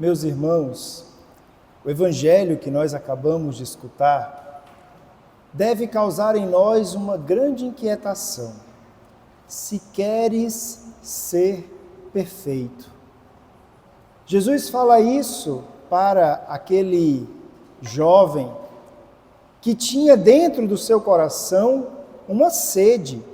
Meus irmãos, o evangelho que nós acabamos de escutar deve causar em nós uma grande inquietação. Se queres ser perfeito. Jesus fala isso para aquele jovem que tinha dentro do seu coração uma sede,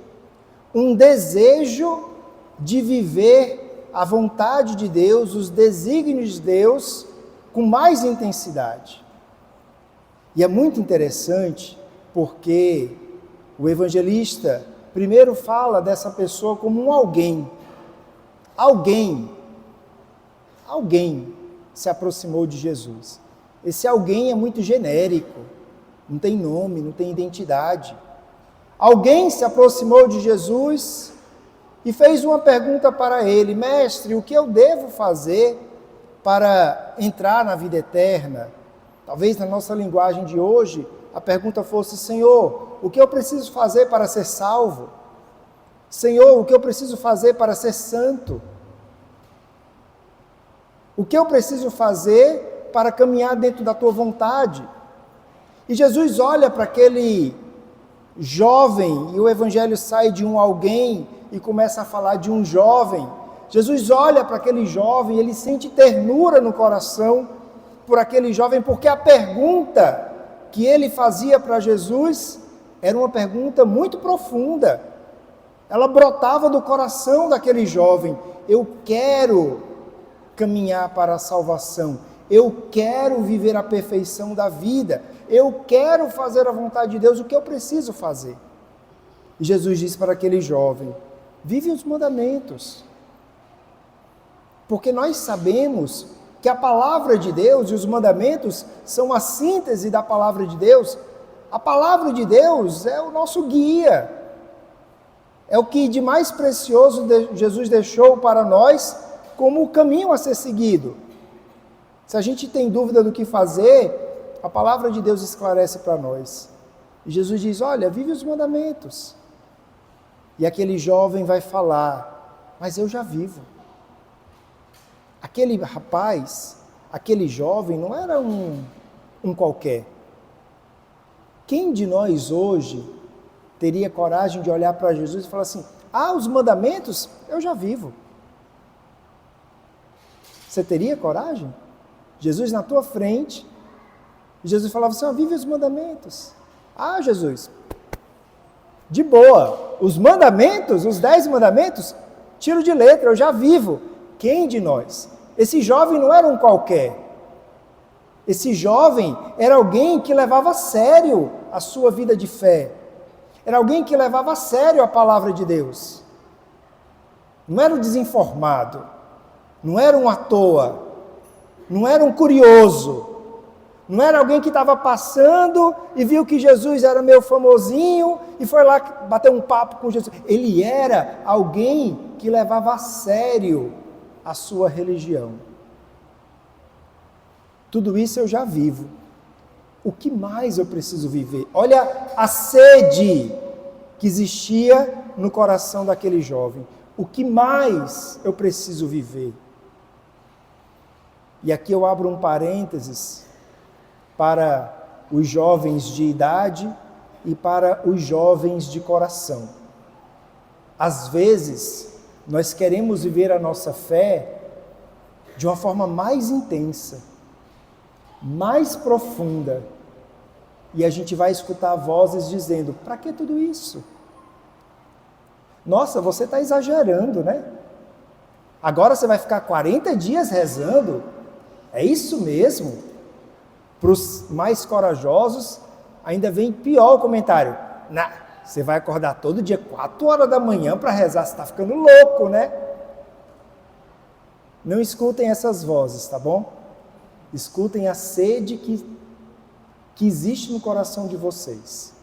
um desejo de viver a vontade de Deus, os desígnios de Deus, com mais intensidade. E é muito interessante porque o evangelista primeiro fala dessa pessoa como um alguém. Alguém se aproximou de Jesus. Esse alguém é muito genérico, não tem nome, não tem identidade. Alguém se aproximou de Jesus e fez uma pergunta para ele: mestre, o que eu devo fazer para entrar na vida eterna? Talvez na nossa linguagem de hoje, a pergunta fosse: Senhor, o que eu preciso fazer para ser salvo? Senhor, o que eu preciso fazer para ser santo? O que eu preciso fazer para caminhar dentro da tua vontade? E Jesus olha para aquele jovem, e o evangelho sai de um alguém e começa a falar de um jovem. Jesus olha para aquele jovem e ele sente ternura no coração por aquele jovem, porque a pergunta que ele fazia para Jesus era uma pergunta muito profunda. Ela brotava do coração daquele jovem: eu quero caminhar para a salvação, eu quero viver a perfeição da vida, eu quero fazer a vontade de Deus, o que eu preciso fazer? E Jesus disse para aquele jovem: vive os mandamentos. Porque nós sabemos que a palavra de Deus e os mandamentos são a síntese da palavra de Deus. A palavra de Deus é o nosso guia, é o que de mais precioso Jesus deixou para nós como o caminho a ser seguido. Se a gente tem dúvida do que fazer, a palavra de Deus esclarece para nós. E Jesus diz: olha, vive os mandamentos. E aquele jovem vai falar: mas eu já vivo. Aquele rapaz, aquele jovem não era um qualquer. Quem de nós hoje teria coragem de olhar para Jesus e falar assim: os mandamentos eu já vivo? Você teria coragem? Jesus na tua frente, Jesus falava assim: vive os mandamentos. Jesus, de boa, os mandamentos, os 10 mandamentos, tiro de letra, eu já vivo. Quem de nós? Esse jovem não era um qualquer. Esse jovem era alguém que levava a sério a sua vida de fé. Era alguém que levava a sério a palavra de Deus. Não era um desinformado, não era um à toa, não era um curioso, não era alguém que estava passando e viu que Jesus era meio famosinho e foi lá bater um papo com Jesus. Ele era alguém que levava a sério a sua religião. Tudo isso eu já vivo. O que mais eu preciso viver? Olha a sede que existia no coração daquele jovem. O que mais eu preciso viver? E aqui eu abro um parênteses para os jovens de idade e para os jovens de coração. Às vezes, nós queremos viver a nossa fé de uma forma mais intensa, mais profunda, e a gente vai escutar vozes dizendo: para que tudo isso? Nossa, você está exagerando, né? Agora você vai ficar 40 dias rezando? É isso mesmo? Para os mais corajosos, ainda vem pior o comentário: você vai acordar todo dia 4 horas da manhã para rezar, você está ficando louco, né? Não escutem essas vozes, tá bom? Escutem a sede que existe no coração de vocês.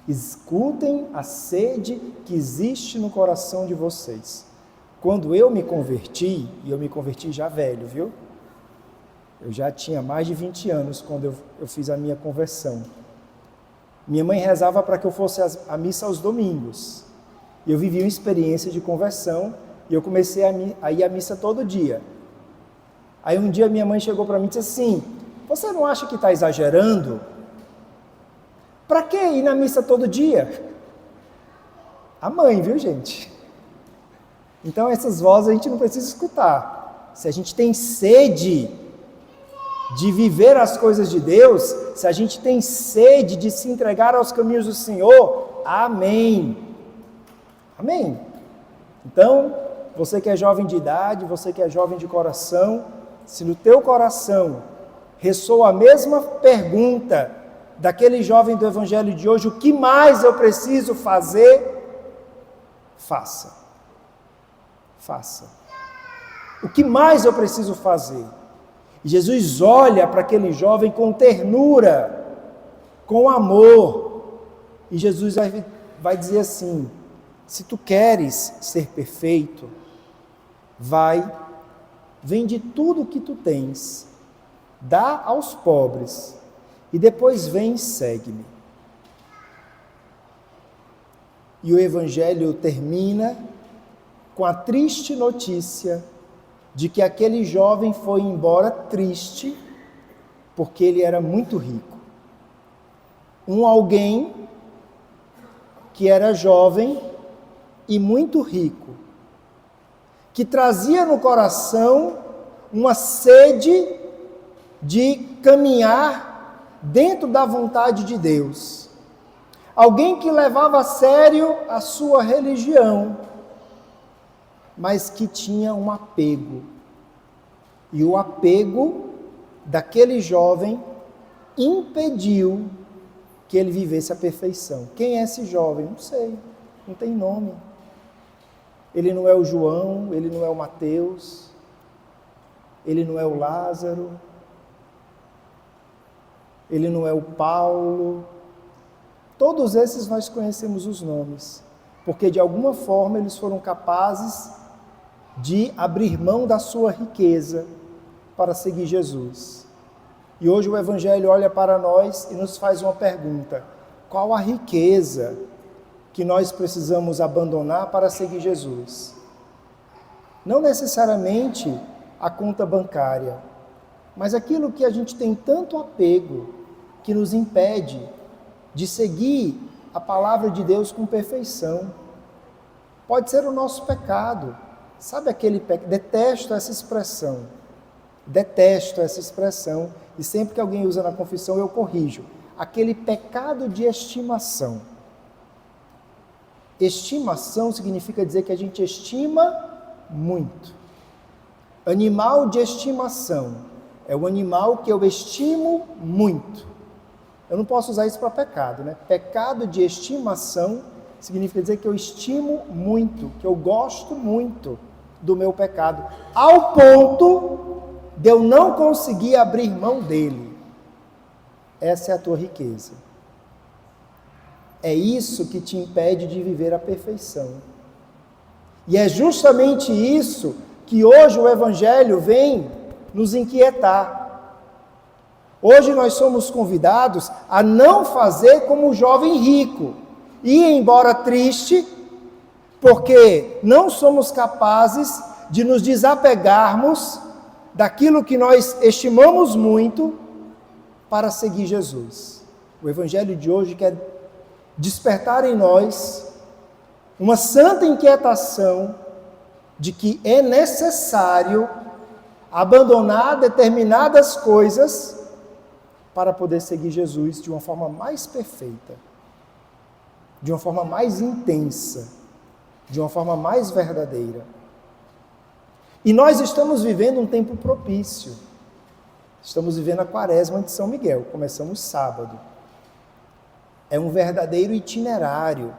Escutem a sede que existe no coração de vocês. Quando eu me converti, e eu me converti já velho, viu? Eu já tinha mais de 20 anos quando eu fiz a minha conversão. Minha mãe rezava para que eu fosse à missa aos domingos. E eu vivi uma experiência de conversão e eu comecei a ir à missa todo dia. Aí um dia minha mãe chegou para mim e disse assim: você não acha que está exagerando? Para que ir na missa todo dia? A mãe, viu, gente? Então essas vozes a gente não precisa escutar. Se a gente tem sede de viver as coisas de Deus, se a gente tem sede de se entregar aos caminhos do Senhor, amém. Amém. Então, você que é jovem de idade, você que é jovem de coração, se no teu coração ressoa a mesma pergunta daquele jovem do Evangelho de hoje, o que mais eu preciso fazer? Faça. Faça. O que mais eu preciso fazer? E Jesus olha para aquele jovem com ternura, com amor, e Jesus vai dizer assim: se tu queres ser perfeito, vende tudo o que tu tens, dá aos pobres, e depois vem e segue-me. E o Evangelho termina com a triste notícia de que aquele jovem foi embora triste, porque ele era muito rico. Alguém que era jovem e muito rico, que trazia no coração uma sede de caminhar dentro da vontade de Deus. Alguém que levava a sério a sua religião, mas que tinha um apego. E o apego daquele jovem impediu que ele vivesse a perfeição. Quem é esse jovem? Não sei, não tem nome. Ele não é o João, ele não é o Mateus, ele não é o Lázaro, ele não é o Paulo. Todos esses nós conhecemos os nomes, porque de alguma forma eles foram capazes de abrir mão da sua riqueza para seguir Jesus. E hoje o Evangelho olha para nós e nos faz uma pergunta: qual a riqueza que nós precisamos abandonar para seguir Jesus? Não necessariamente a conta bancária, mas aquilo que a gente tem tanto apego, que nos impede de seguir a palavra de Deus com perfeição. Pode ser o nosso pecado. Sabe aquele pecado? Detesto essa expressão. E sempre que alguém usa na confissão, eu corrijo. Aquele pecado de estimação. Estimação significa dizer que a gente estima muito. Animal de estimação é o animal que eu estimo muito. Eu não posso usar isso para pecado, né? Pecado de estimação significa dizer que eu estimo muito, que eu gosto muito do meu pecado, ao ponto de eu não conseguir abrir mão dele. Essa é a tua riqueza. É isso que te impede de viver a perfeição. E é justamente isso que hoje o Evangelho vem nos inquietar. Hoje nós somos convidados a não fazer como o jovem rico, ir embora triste, porque não somos capazes de nos desapegarmos daquilo que nós estimamos muito para seguir Jesus. O Evangelho de hoje quer despertar em nós uma santa inquietação de que é necessário abandonar determinadas coisas para poder seguir Jesus de uma forma mais perfeita, de uma forma mais intensa, de uma forma mais verdadeira. E nós estamos vivendo um tempo propício. Estamos vivendo a Quaresma de São Miguel, começamos sábado. É um verdadeiro itinerário,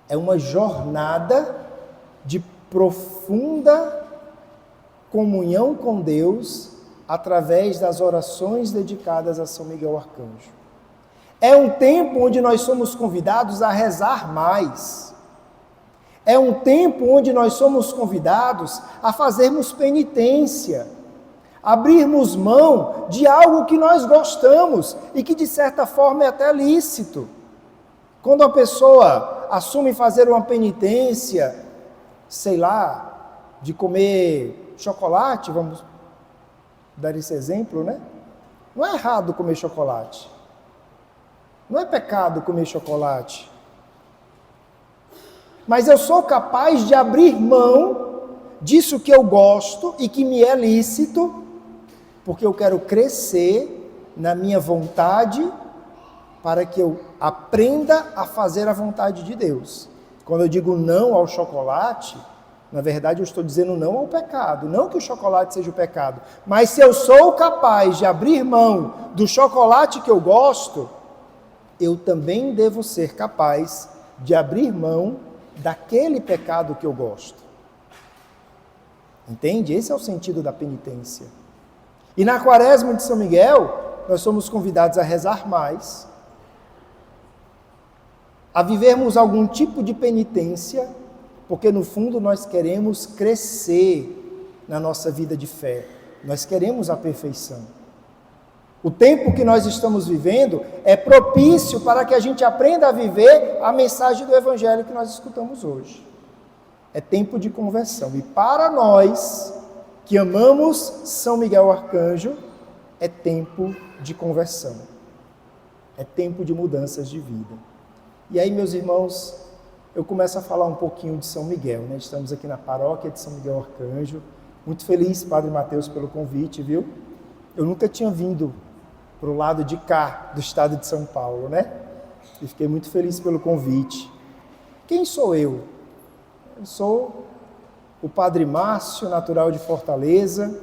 é uma jornada de profunda comunhão com Deus através das orações dedicadas a São Miguel Arcanjo. É um tempo onde nós somos convidados a rezar mais. É um tempo onde nós somos convidados a fazermos penitência, abrirmos mão de algo que nós gostamos e que de certa forma é até lícito. Quando a pessoa assume fazer uma penitência, sei lá, de comer chocolate, dar esse exemplo, né? Não é errado comer chocolate. Não é pecado comer chocolate. Mas eu sou capaz de abrir mão disso que eu gosto e que me é lícito, porque eu quero crescer na minha vontade para que eu aprenda a fazer a vontade de Deus. Quando eu digo não ao chocolate, na verdade eu estou dizendo não ao pecado. Não que o chocolate seja o pecado, mas se eu sou capaz de abrir mão do chocolate que eu gosto, eu também devo ser capaz de abrir mão daquele pecado que eu gosto. Entende? Esse é o sentido da penitência. E na Quaresma de São Miguel, nós somos convidados a rezar mais, a vivermos algum tipo de penitência, porque no fundo nós queremos crescer na nossa vida de fé, nós queremos a perfeição. O tempo que nós estamos vivendo é propício para que a gente aprenda a viver a mensagem do Evangelho que nós escutamos hoje. É tempo de conversão. E para nós que amamos São Miguel Arcanjo, é tempo de conversão. É tempo de mudanças de vida. E aí, meus irmãos, eu começo a falar um pouquinho de São Miguel, né? Estamos aqui na paróquia de São Miguel Arcanjo. Muito feliz, Padre Mateus, pelo convite, viu? Eu nunca tinha vindo para o lado de cá, do estado de São Paulo, né? E fiquei muito feliz pelo convite. Quem sou eu? Eu sou o Padre Márcio, natural de Fortaleza.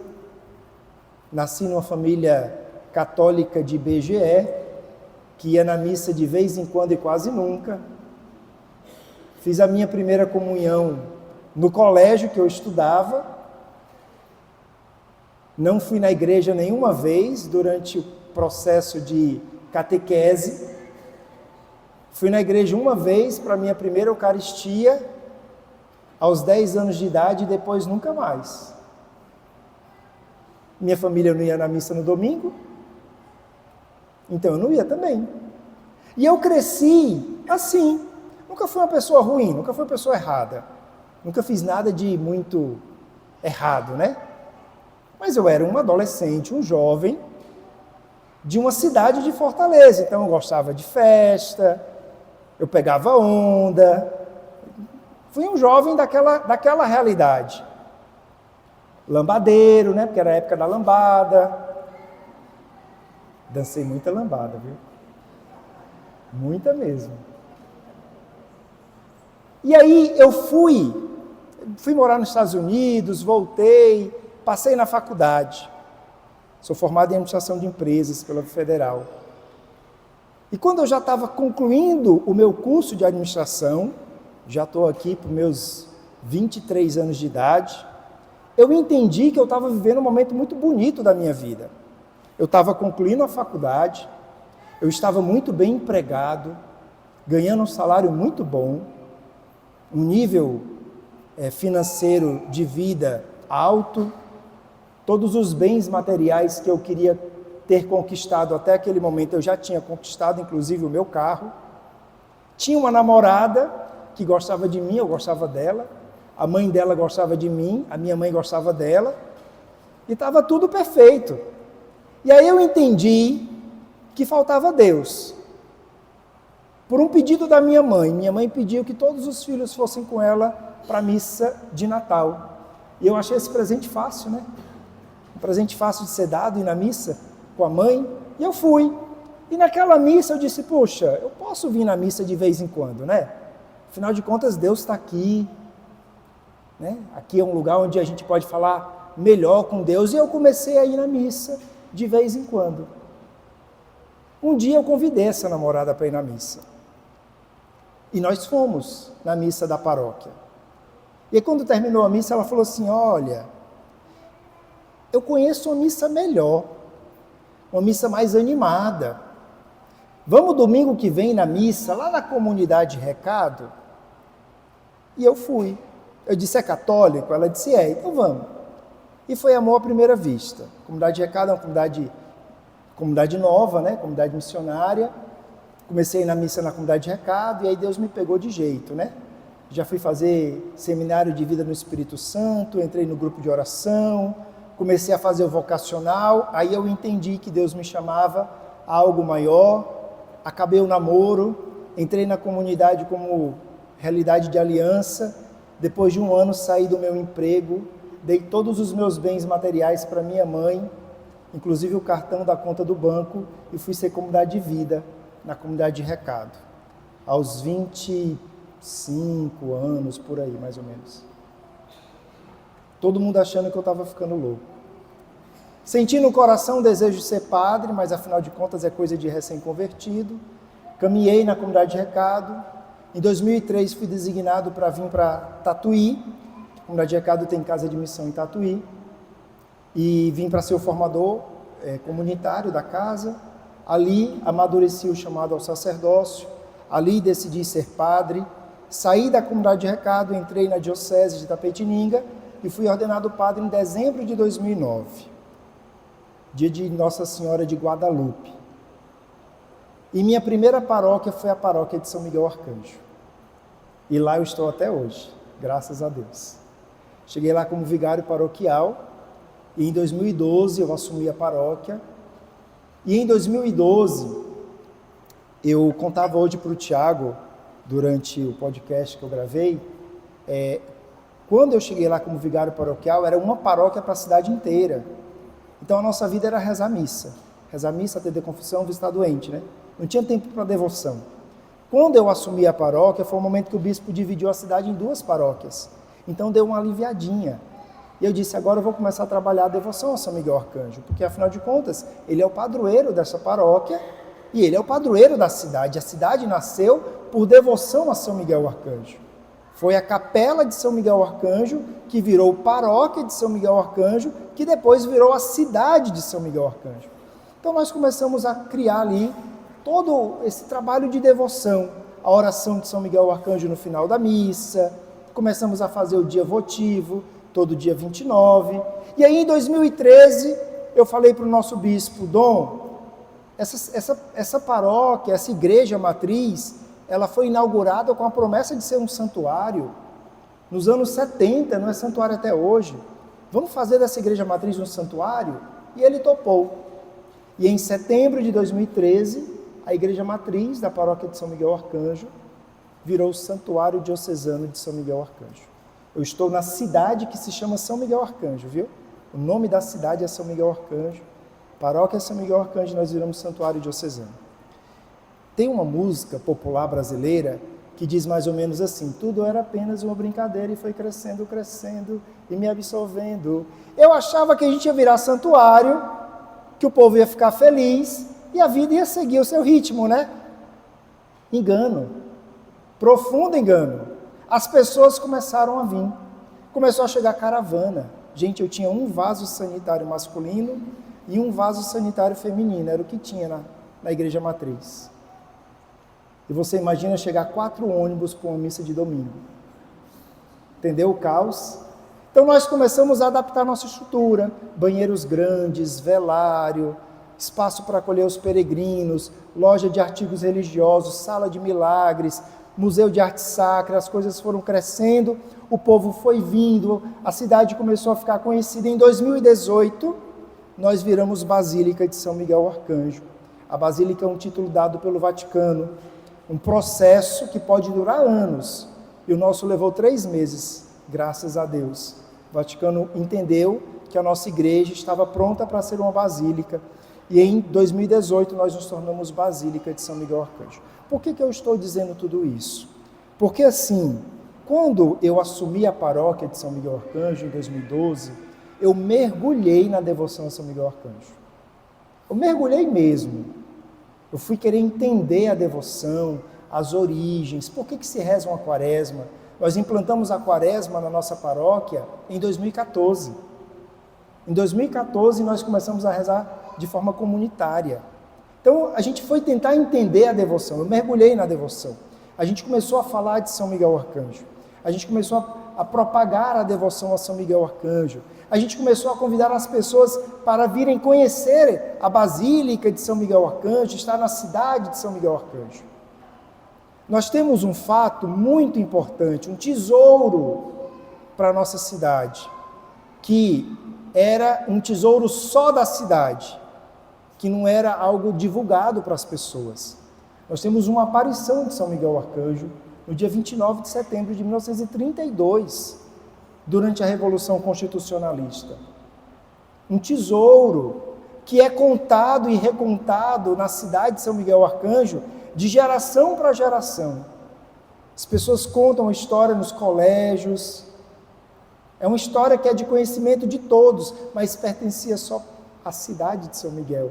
Nasci numa família católica de IBGE, que ia na missa de vez em quando e quase nunca. Fiz a minha primeira comunhão no colégio que eu estudava. Não fui na igreja nenhuma vez durante o processo de catequese. Fui na igreja uma vez para a minha primeira Eucaristia, aos 10 anos de idade, e depois nunca mais. Minha família não ia na missa no domingo, então eu não ia também. E eu cresci assim. Nunca fui uma pessoa ruim, nunca fui uma pessoa errada. Nunca fiz nada de muito errado, né? Mas eu era um adolescente, um jovem, de uma cidade de Fortaleza. Então eu gostava de festa, eu pegava onda. Fui um jovem daquela realidade. Lambadeiro, né? Porque era a época da lambada. Dancei muita lambada, viu? Muita mesmo. E aí eu fui morar nos Estados Unidos, voltei, passei na faculdade. Sou formado em administração de empresas pela Federal. E quando eu já estava concluindo o meu curso de administração, já estou aqui para os meus 23 anos de idade, eu entendi que eu estava vivendo um momento muito bonito da minha vida. Eu estava concluindo a faculdade, eu estava muito bem empregado, ganhando um salário muito bom, um nível financeiro de vida alto, todos os bens materiais que eu queria ter conquistado até aquele momento eu já tinha conquistado, inclusive o meu carro. Tinha uma namorada que gostava de mim, eu gostava dela, a mãe dela gostava de mim, a minha mãe gostava dela, e estava tudo perfeito. E aí eu entendi que faltava Deus. Por um pedido da minha mãe pediu que todos os filhos fossem com ela para a missa de Natal. E eu achei esse presente fácil, né? Um presente fácil de ser dado, ir na missa com a mãe, e eu fui. E naquela missa eu disse, poxa, eu posso vir na missa de vez em quando, né? Afinal de contas, Deus está aqui, né? Aqui é um lugar onde a gente pode falar melhor com Deus, e eu comecei a ir na missa de vez em quando. Um dia eu convidei essa namorada para ir na missa. E nós fomos na missa da paróquia. E aí, quando terminou a missa, ela falou assim, olha, eu conheço uma missa melhor, uma missa mais animada. Vamos domingo que vem na missa, lá na comunidade Recado? E eu fui. Eu disse, é católico? Ela disse, é, então vamos. E foi amor à primeira vista. A comunidade Recado é uma comunidade nova, né? Comunidade missionária. Comecei na missa na comunidade Recado, e aí Deus me pegou de jeito, né? Já fui fazer seminário de vida no Espírito Santo, entrei no grupo de oração, comecei a fazer o vocacional, aí eu entendi que Deus me chamava a algo maior, acabei o namoro, entrei na comunidade como realidade de aliança, depois de um ano saí do meu emprego, dei todos os meus bens materiais para minha mãe, inclusive o cartão da conta do banco, e fui ser comunidade de vida na comunidade de Recado, aos 25 anos, por aí, mais ou menos. Todo mundo achando que eu estava ficando louco. Senti no coração o desejo de ser padre, mas afinal de contas é coisa de recém-convertido. Caminhei na comunidade de Recado. Em 2003 fui designado para vir para Tatuí. A comunidade de Recado tem casa de missão em Tatuí. E vim para ser o formador comunitário da casa. Ali amadureci o chamado ao sacerdócio. Ali decidi ser padre. Saí da comunidade de Recado, entrei na diocese de Itapetininga e fui ordenado padre em dezembro de 2009. Dia de Nossa Senhora de Guadalupe. E minha primeira paróquia foi a paróquia de São Miguel Arcanjo. E lá eu estou até hoje, graças a Deus. Cheguei lá como vigário paroquial e em 2012 eu assumi a paróquia. E em 2012, eu contava hoje para o Tiago, durante o podcast que eu gravei, quando eu cheguei lá como vigário paroquial, era uma paróquia para a cidade inteira. Então a nossa vida era rezar missa, atender confissão, visitar doente, né? Não tinha tempo para devoção. Quando eu assumi a paróquia, foi o momento que o bispo dividiu a cidade em 2 paróquias. Então deu uma aliviadinha. E eu disse, agora eu vou começar a trabalhar a devoção a São Miguel Arcanjo, porque afinal de contas, ele é o padroeiro dessa paróquia e ele é o padroeiro da cidade. A cidade nasceu por devoção a São Miguel Arcanjo. Foi a capela de São Miguel Arcanjo que virou paróquia de São Miguel Arcanjo, que depois virou a cidade de São Miguel Arcanjo. Então nós começamos a criar ali todo esse trabalho de devoção, a oração de São Miguel Arcanjo no final da missa, começamos a fazer o dia votivo, todo dia 29, e aí em 2013 eu falei para o nosso bispo, Dom, essa paróquia, essa igreja matriz, ela foi inaugurada com a promessa de ser um santuário, nos anos 70, não é santuário até hoje, vamos fazer dessa igreja matriz um santuário? E ele topou. E em setembro de 2013, a igreja matriz da paróquia de São Miguel Arcanjo virou o santuário diocesano de São Miguel Arcanjo. Eu estou na cidade que se chama São Miguel Arcanjo, viu? O nome da cidade é São Miguel Arcanjo. Paróquia São Miguel Arcanjo, nós viramos santuário diocesano. Tem uma música popular brasileira que diz mais ou menos assim, tudo era apenas uma brincadeira e foi crescendo, crescendo e me absolvendo. Eu achava que a gente ia virar santuário, que o povo ia ficar feliz e a vida ia seguir o seu ritmo, né? Engano, profundo engano. As pessoas começaram a vir, começou a chegar caravana. Gente, eu tinha um vaso sanitário masculino e um vaso sanitário feminino, era o que tinha na igreja matriz. E você imagina chegar 4 ônibus para uma missa de domingo. Entendeu o caos? Então nós começamos a adaptar nossa estrutura, banheiros grandes, velário, espaço para acolher os peregrinos, loja de artigos religiosos, sala de milagres, museu de arte sacra, as coisas foram crescendo, o povo foi vindo, a cidade começou a ficar conhecida. Em 2018, nós viramos Basílica de São Miguel Arcanjo. A Basílica é um título dado pelo Vaticano, um processo que pode durar anos, e o nosso levou 3 meses, graças a Deus. O Vaticano entendeu que a nossa igreja estava pronta para ser uma basílica, e em 2018 nós nos tornamos Basílica de São Miguel Arcanjo. Por que eu estou dizendo tudo isso? Porque assim, quando eu assumi a paróquia de São Miguel Arcanjo, em 2012, eu mergulhei na devoção a São Miguel Arcanjo. Eu mergulhei mesmo. Eu fui querer entender a devoção, as origens, por que se reza uma quaresma. Nós implantamos a quaresma na nossa paróquia em 2014. Em 2014 nós começamos a rezar de forma comunitária. Então a gente foi tentar entender a devoção, eu mergulhei na devoção. A gente começou a falar de São Miguel Arcanjo. A gente começou a propagar a devoção a São Miguel Arcanjo. A gente começou a convidar as pessoas para virem conhecer a Basílica de São Miguel Arcanjo, estar na cidade de São Miguel Arcanjo. Nós temos um fato muito importante, um tesouro para a nossa cidade, que era um tesouro só da cidade, que não era algo divulgado para as pessoas. Nós temos uma aparição de São Miguel Arcanjo no dia 29 de setembro de 1932, durante a Revolução Constitucionalista. Um tesouro que é contado e recontado na cidade de São Miguel Arcanjo de geração para geração. As pessoas contam a história nos colégios. É uma história que é de conhecimento de todos, mas pertencia só à cidade de São Miguel.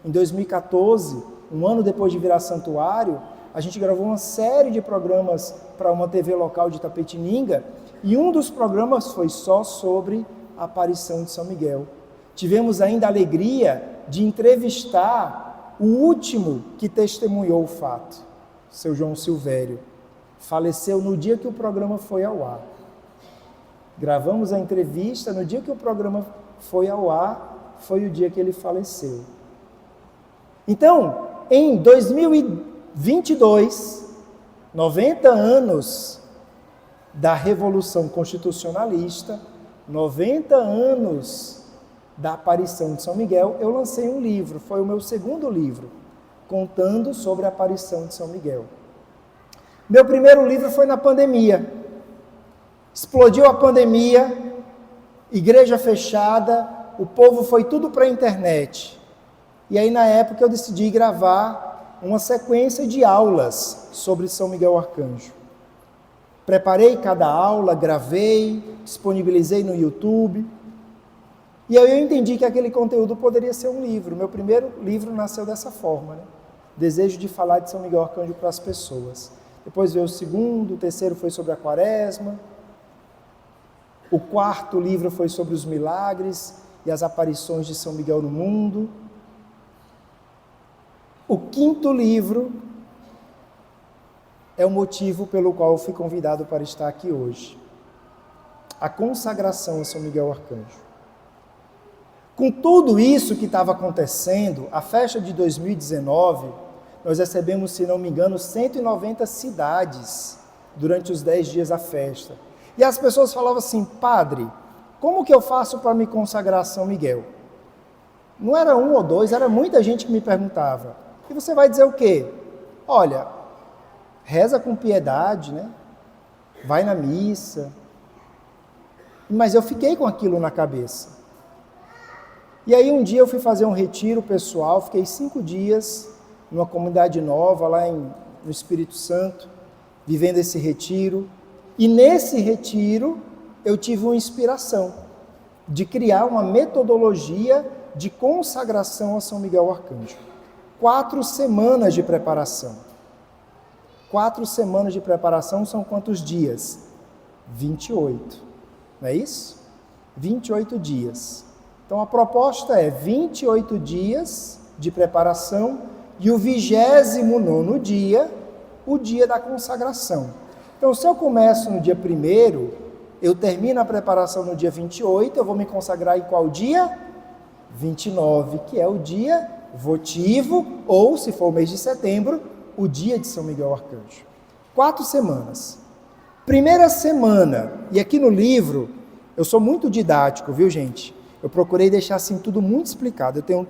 Em 2014, um ano depois de virar santuário, a gente gravou uma série de programas para uma TV local de Itapetininga, e um dos programas foi só sobre a aparição de São Miguel. Tivemos ainda a alegria de entrevistar o último que testemunhou o fato, seu João Silvério. Faleceu no dia que o programa foi ao ar. Gravamos a entrevista, no dia que o programa foi ao ar, foi o dia que ele faleceu. Então, em 2022, 90 anos da Revolução Constitucionalista, 90 anos da aparição de São Miguel, eu lancei um livro, foi o meu segundo livro, contando sobre a aparição de São Miguel. Meu primeiro livro foi na pandemia. Explodiu a pandemia, igreja fechada, o povo foi tudo para a internet. E aí, na época, eu decidi gravar uma sequência de aulas sobre São Miguel Arcanjo. Preparei cada aula, gravei, disponibilizei no YouTube. E aí eu entendi que aquele conteúdo poderia ser um livro. Meu primeiro livro nasceu dessa forma, né? Desejo de falar de São Miguel Arcanjo para as pessoas. Depois veio o segundo, o terceiro foi sobre a Quaresma. O quarto livro foi sobre os milagres e as aparições de São Miguel no mundo. O quinto livro é o motivo pelo qual eu fui convidado para estar aqui hoje. A consagração a São Miguel Arcanjo. Com tudo isso que estava acontecendo, a festa de 2019, nós recebemos, se não me engano, 190 cidades durante os 10 dias da festa. E as pessoas falavam assim: padre, como que eu faço para me consagrar a São Miguel? Não era um ou dois, era muita gente que me perguntava. E você vai dizer o quê? Olha, reza com piedade, né? Vai na missa. Mas eu fiquei com aquilo na cabeça. E aí um dia eu fui fazer um retiro pessoal, fiquei 5 dias numa comunidade nova lá no Espírito Santo, vivendo esse retiro. E nesse retiro eu tive uma inspiração de criar uma metodologia de consagração a São Miguel Arcanjo. 4 semanas de preparação. 4 semanas de preparação são quantos dias? 28. Não é isso? 28 dias. Então a proposta é 28 dias de preparação e o 29º dia, o dia da consagração. Então se eu começo no dia 1º, eu termino a preparação no dia 28, eu vou me consagrar em qual dia? 29, que é o dia votivo, ou, se for o mês de setembro, o dia de São Miguel Arcanjo. 4 semanas. Primeira semana, e aqui no livro, eu sou muito didático, viu, gente? Eu procurei deixar assim tudo muito explicado. Eu tenho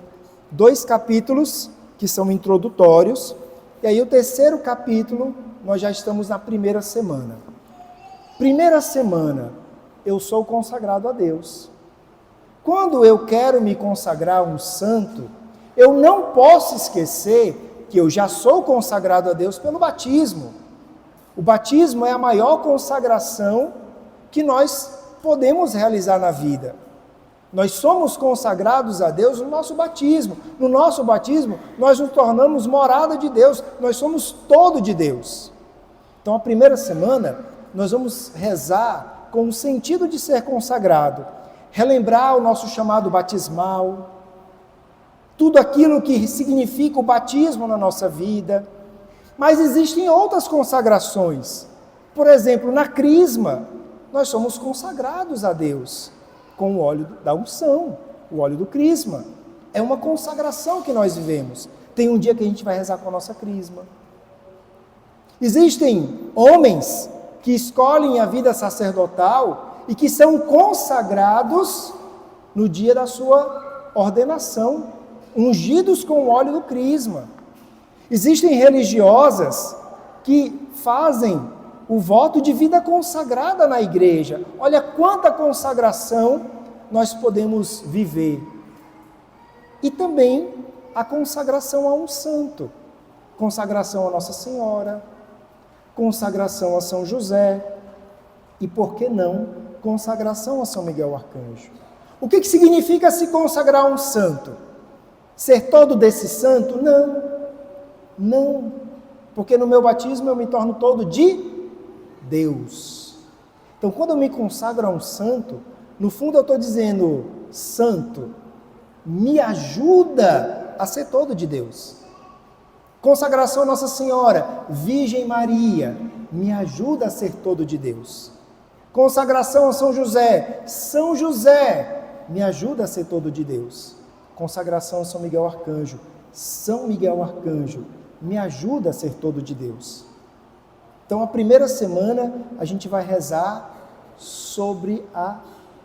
2 capítulos que são introdutórios, e aí o 3º capítulo, nós já estamos na primeira semana. Primeira semana, eu sou consagrado a Deus. Quando eu quero me consagrar a um santo, eu não posso esquecer que eu já sou consagrado a Deus pelo batismo. O batismo é a maior consagração que nós podemos realizar na vida. Nós somos consagrados a Deus no nosso batismo. No nosso batismo, nós nos tornamos morada de Deus. Nós somos todo de Deus. Então, a primeira semana, nós vamos rezar com o sentido de ser consagrado. Relembrar o nosso chamado batismal. Tudo aquilo que significa o batismo na nossa vida. Mas existem outras consagrações. Por exemplo, na crisma, nós somos consagrados a Deus com o óleo da unção, o óleo do crisma. É uma consagração que nós vivemos. Tem um dia que a gente vai rezar com a nossa crisma. Existem homens que escolhem a vida sacerdotal e que são consagrados no dia da sua ordenação, ungidos com o óleo do crisma. Existem religiosas que fazem o voto de vida consagrada na igreja. Olha quanta consagração nós podemos viver. E também a consagração a um santo. Consagração a Nossa Senhora, consagração a São José e, por que não, consagração a São Miguel Arcanjo. O que significa se consagrar a um santo? Ser todo desse santo? Não, porque no meu batismo eu me torno todo de Deus. Então, quando eu me consagro a um santo, no fundo eu estou dizendo, santo, me ajuda a ser todo de Deus. Consagração a Nossa Senhora, Virgem Maria, me ajuda a ser todo de Deus. Consagração a São José, São José, me ajuda a ser todo de Deus. Consagração a São Miguel Arcanjo, São Miguel Arcanjo, me ajuda a ser todo de Deus. Então, a primeira semana, a gente vai rezar sobre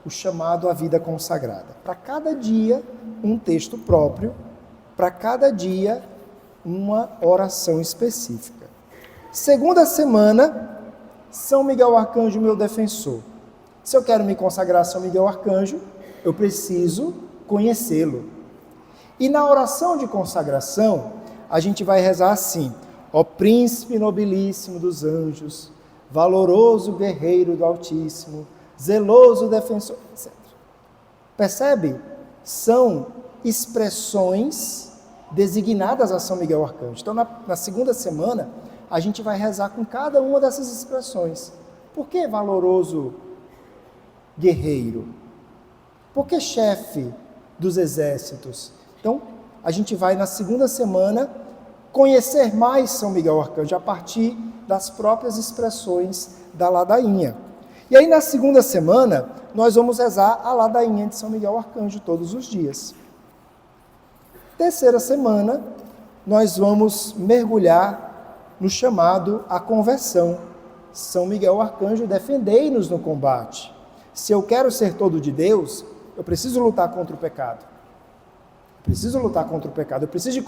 o chamado à vida consagrada. Para cada dia, um texto próprio, para cada dia, uma oração específica. Segunda semana, São Miguel Arcanjo, meu defensor. Se eu quero me consagrar a São Miguel Arcanjo, eu preciso conhecê-lo. E na oração de consagração, a gente vai rezar assim: ó príncipe nobilíssimo dos anjos, valoroso guerreiro do Altíssimo, zeloso defensor, etc. Percebe? São expressões designadas a São Miguel Arcanjo. Então, na segunda semana, a gente vai rezar com cada uma dessas expressões. Por que valoroso guerreiro? Por que chefe dos exércitos? Então, a gente vai na segunda semana conhecer mais São Miguel Arcanjo a partir das próprias expressões da ladainha. E aí, na segunda semana, nós vamos rezar a ladainha de São Miguel Arcanjo todos os dias. Terceira semana, nós vamos mergulhar no chamado à conversão. São Miguel Arcanjo, defendei-nos no combate. Se eu quero ser todo de Deus, eu preciso lutar contra o pecado. Eu preciso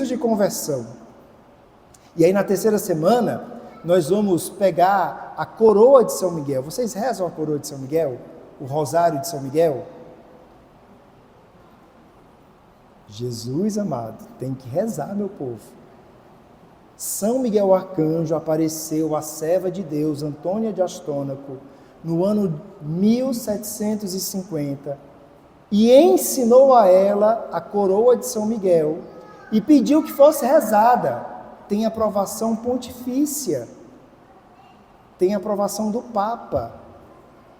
de conversão. E aí, na terceira semana, nós vamos pegar a coroa de São Miguel. Vocês rezam a coroa de São Miguel? O rosário de São Miguel? Jesus amado, tem que rezar, meu povo. São Miguel Arcanjo apareceu à serva de Deus, Antônia de Astônaco, no ano 1750, e ensinou a ela a coroa de São Miguel, e pediu que fosse rezada. Tem aprovação pontifícia, tem aprovação do Papa,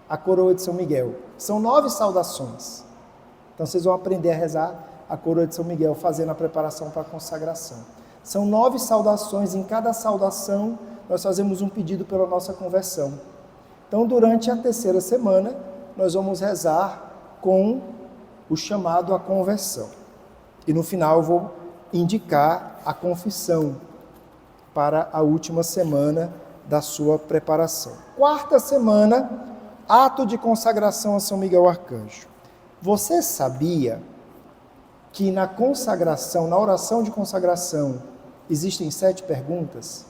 a coroa de São Miguel. São 9 saudações. Então vocês vão aprender a rezar a coroa de São Miguel, fazendo a preparação para a consagração. São 9 saudações, em cada saudação nós fazemos um pedido pela nossa conversão. Então, durante a terceira semana, nós vamos rezar com o chamado à conversão. E no final eu vou indicar a confissão para a última semana da sua preparação. Quarta semana, ato de consagração a São Miguel Arcanjo. Você sabia que na consagração, na oração de consagração, existem 7 perguntas?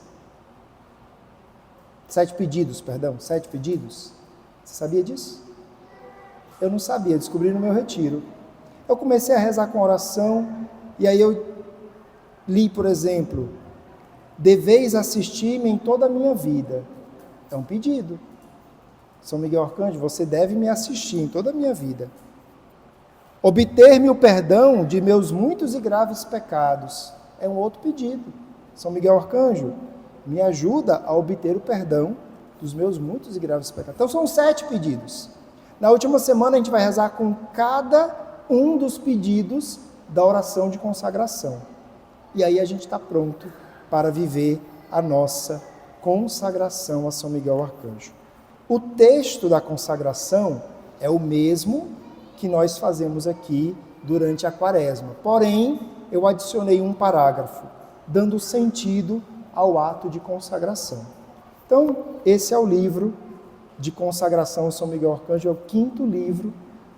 7 pedidos. Você sabia disso? Eu não sabia, descobri no meu retiro. Eu comecei a rezar com oração, e aí eu li, por exemplo, deveis assistir-me em toda a minha vida. É um pedido. São Miguel Arcanjo, você deve me assistir em toda a minha vida. Obter-me o perdão de meus muitos e graves pecados. É um outro pedido. São Miguel Arcanjo, me ajuda a obter o perdão dos meus muitos e graves pecados. Então são 7 pedidos. Na última semana a gente vai rezar com cada um dos pedidos da oração de consagração. E aí a gente está pronto para viver a nossa consagração a São Miguel Arcanjo. O texto da consagração é o mesmo que nós fazemos aqui durante a Quaresma. Porém, eu adicionei um parágrafo, dando sentido ao ato de consagração. Então, esse é o livro de consagração a São Miguel Arcanjo, é o 5º livro,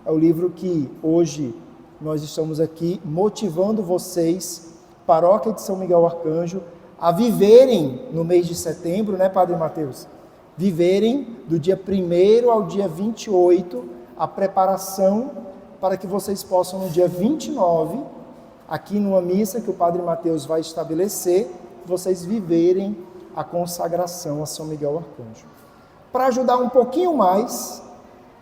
é o livro que hoje nós estamos aqui motivando vocês, Paróquia de São Miguel Arcanjo, a viverem no mês de setembro, né, Padre Mateus? Viverem do dia 1º ao dia 28, a preparação para que vocês possam no dia 29, aqui numa missa que o Padre Mateus vai estabelecer, vocês viverem a consagração a São Miguel Arcanjo. Para ajudar um pouquinho mais,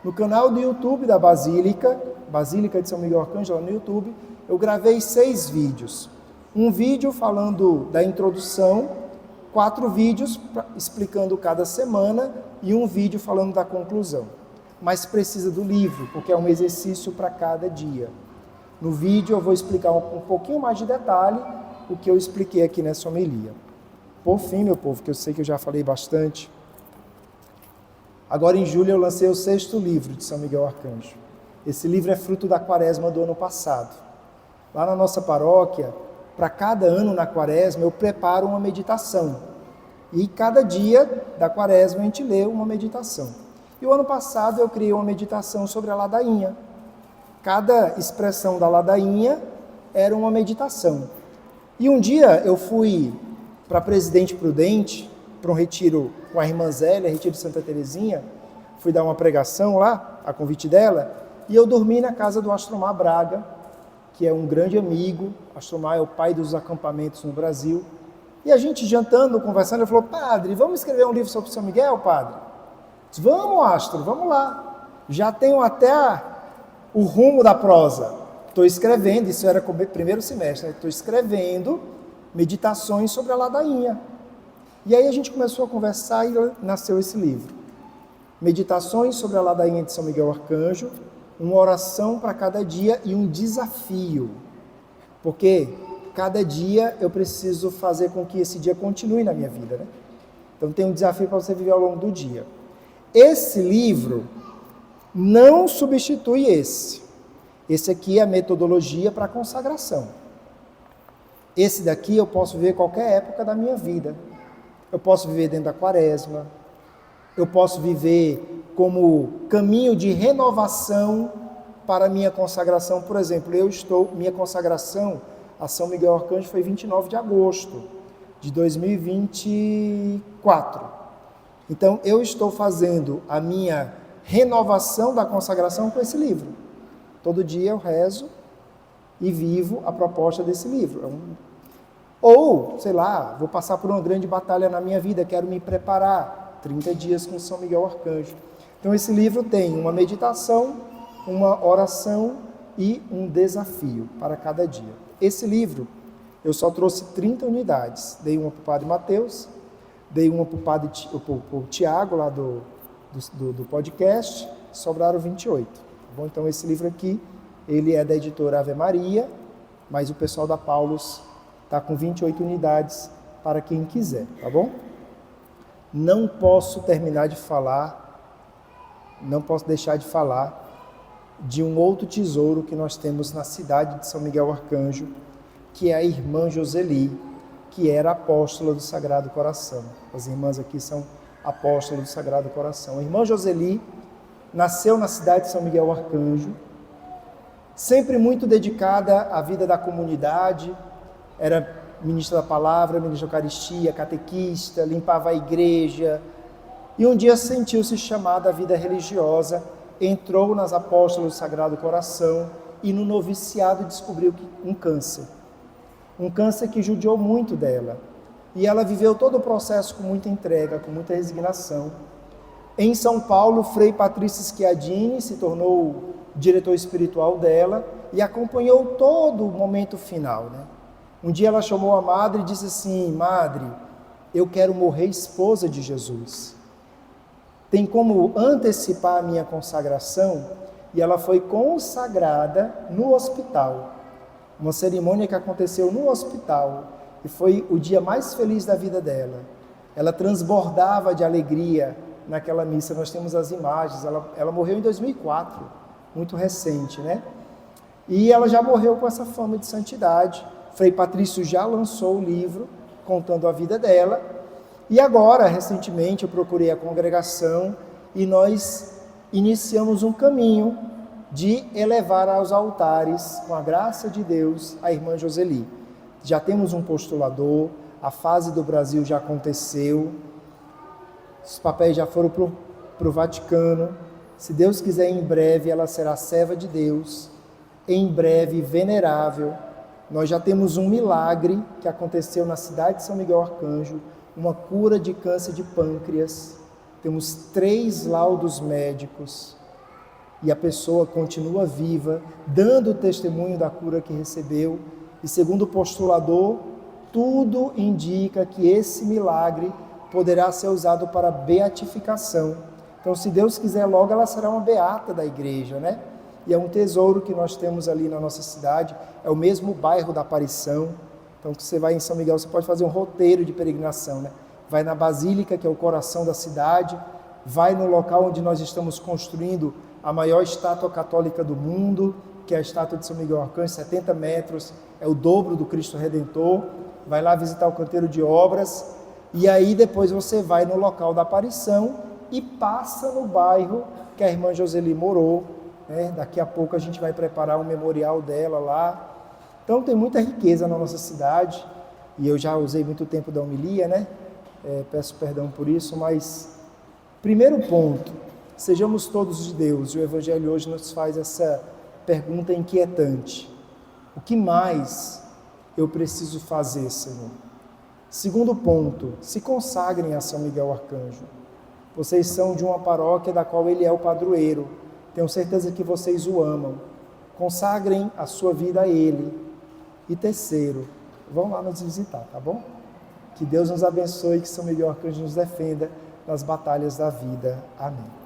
no canal do YouTube da Basílica de São Miguel Arcanjo, lá no YouTube, eu gravei 6 vídeos. Um vídeo falando da introdução, 4 vídeos explicando cada semana e um vídeo falando da conclusão. Mas precisa do livro, porque é um exercício para cada dia. No vídeo eu vou explicar um pouquinho mais de detalhe o que eu expliquei aqui nessa homilia. Por fim, meu povo, que eu sei que eu já falei bastante, agora em julho eu lancei o 6º livro de São Miguel Arcanjo. Esse livro é fruto da quaresma do ano passado. Lá na nossa paróquia, para cada ano na quaresma, eu preparo uma meditação. E cada dia da quaresma a gente lê uma meditação. E o ano passado eu criei uma meditação sobre a ladainha. Cada expressão da ladainha era uma meditação. E um dia eu fui para Presidente Prudente, para um retiro com a irmã Zélia, retiro de Santa Teresinha, fui dar uma pregação lá, a convite dela, e eu dormi na casa do Astromar Braga, que é um grande amigo. Astromar é o pai dos acampamentos no Brasil. E a gente jantando, conversando, ele falou: padre, vamos escrever um livro sobre São Miguel, padre? Disse, vamos, Astro, vamos lá. Já tenho até o rumo da prosa. Estou escrevendo, isso era o primeiro semestre, estou escrevendo meditações sobre a ladainha. E aí a gente começou a conversar e nasceu esse livro. Meditações sobre a ladainha de São Miguel Arcanjo, uma oração para cada dia e um desafio. Porque cada dia eu preciso fazer com que esse dia continue na minha vida, né? Então tem um desafio para você viver ao longo do dia. Esse livro não substitui esse. Esse aqui é a metodologia para a consagração. Esse daqui eu posso viver qualquer época da minha vida. Eu posso viver dentro da quaresma. Eu posso viver como caminho de renovação para a minha consagração. Por exemplo, minha consagração a São Miguel Arcanjo foi 29 de agosto de 2024. Então, eu estou fazendo a minha renovação da consagração com esse livro. Todo dia eu rezo e vivo a proposta desse livro. Ou, sei lá, vou passar por uma grande batalha na minha vida, quero me preparar. 30 dias com São Miguel Arcanjo. Então, esse livro tem uma meditação, uma oração e um desafio para cada dia. Esse livro, eu só trouxe 30 unidades. Dei uma para o Padre Mateus, dei uma para o Tiago, lá do podcast, sobraram 28. Tá bom? Então, esse livro aqui, ele é da editora Ave Maria, mas o pessoal da Paulus está com 28 unidades para quem quiser, tá bom? Não posso deixar de falar de um outro tesouro que nós temos na cidade de São Miguel Arcanjo, que é a irmã Joseli, que era apóstola do Sagrado Coração. As irmãs aqui são apóstolas do Sagrado Coração. A irmã Joseli nasceu na cidade de São Miguel Arcanjo, sempre muito dedicada à vida da comunidade, era ministra da palavra, ministra da Eucaristia, catequista, limpava a igreja, e um dia sentiu-se chamada à vida religiosa, entrou nas apóstolas do Sagrado Coração e no noviciado descobriu um câncer que judiou muito dela, e ela viveu todo o processo com muita entrega, com muita resignação. Em São Paulo, Frei Patrício Schiadini se tornou diretor espiritual dela e acompanhou todo o momento final, né? Um dia ela chamou a madre e disse assim: madre, eu quero morrer esposa de Jesus. Tem como antecipar a minha consagração? E ela foi consagrada no hospital. Uma cerimônia que aconteceu no hospital. E foi o dia mais feliz da vida dela. Ela transbordava de alegria naquela missa. Nós temos as imagens. Ela morreu em 2004, muito recente, né? E ela já morreu com essa fama de santidade. Frei Patrício já lançou o livro contando a vida dela. E agora, recentemente, eu procurei a congregação e nós iniciamos um caminho de elevar aos altares, com a graça de Deus, a irmã Joseli. Já temos um postulador, a fase do Brasil já aconteceu, os papéis já foram para o Vaticano. Se Deus quiser, em breve ela será serva de Deus, em breve venerável. Nós já temos um milagre que aconteceu na cidade de São Miguel Arcanjo, uma cura de câncer de pâncreas. Temos 3 laudos médicos e a pessoa continua viva, dando testemunho da cura que recebeu. E segundo o postulador, tudo indica que esse milagre poderá ser usado para beatificação. Então, se Deus quiser, logo ela será uma beata da igreja, né? E é um tesouro que nós temos ali na nossa cidade, é o mesmo bairro da Aparição. Então, que você vai em São Miguel, você pode fazer um roteiro de peregrinação, né? Vai na Basílica, que é o coração da cidade, vai no local onde nós estamos construindo a maior estátua católica do mundo, que é a estátua de São Miguel Arcanjo, 70 metros, é o dobro do Cristo Redentor. Vai lá visitar o canteiro de obras, e aí depois você vai no local da aparição e passa no bairro que a irmã Joseli morou, né? Daqui a pouco a gente vai preparar um memorial dela lá. Então tem muita riqueza na nossa cidade, e eu já usei muito tempo da homilia, né? Peço perdão por isso, mas primeiro ponto, sejamos todos de Deus. E o Evangelho hoje nos faz essa pergunta inquietante: o que mais eu preciso fazer, Senhor? Segundo ponto, se consagrem a São Miguel Arcanjo. Vocês são de uma paróquia da qual ele é o padroeiro. Tenho certeza que vocês o amam. Consagrem a sua vida a ele. E terceiro, vão lá nos visitar, tá bom? Que Deus nos abençoe e que São Miguel Arcanjo nos defenda nas batalhas da vida. Amém.